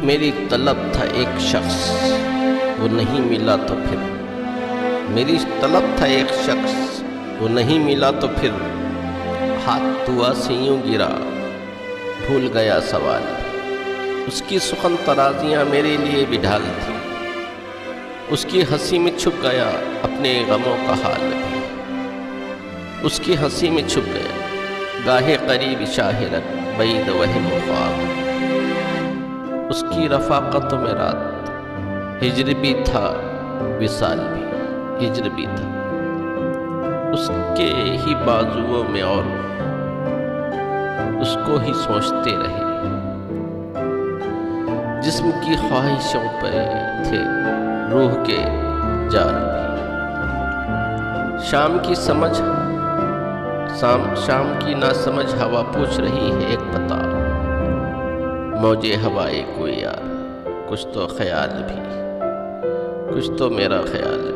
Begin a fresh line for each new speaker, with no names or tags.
میری طلب تھا ایک شخص، وہ نہیں ملا تو پھر میری طلب تھا ایک شخص، وہ نہیں ملا تو پھر ہاتھ دعا سے یوں گرا، بھول گیا سوال۔ اس کی سخن ترازیاں میرے لیے بھی ڈھال تھی، اس کی ہنسی میں چھپ گیا اپنے غموں کا حال بھی، اس کی ہنسی میں چھپ گیا گاہے قریب شاہرت بعید وہم و خواب۔ اس کی رفاقتوں میں رات ہجر بھی تھا، وصال بھی ہجر بھی تھا، اس کے ہی بازوؤں میں اور اس کو ہی سوچتے رہے، جسم کی خواہشوں پہ تھے روح کے جال بھی۔ شام کی نہ سمجھ ہوا پوچھ رہی ہے ایک پتا، موجے ہوائے کوئی یار، کچھ تو خیال بھی، کچھ تو میرا خیال بھی۔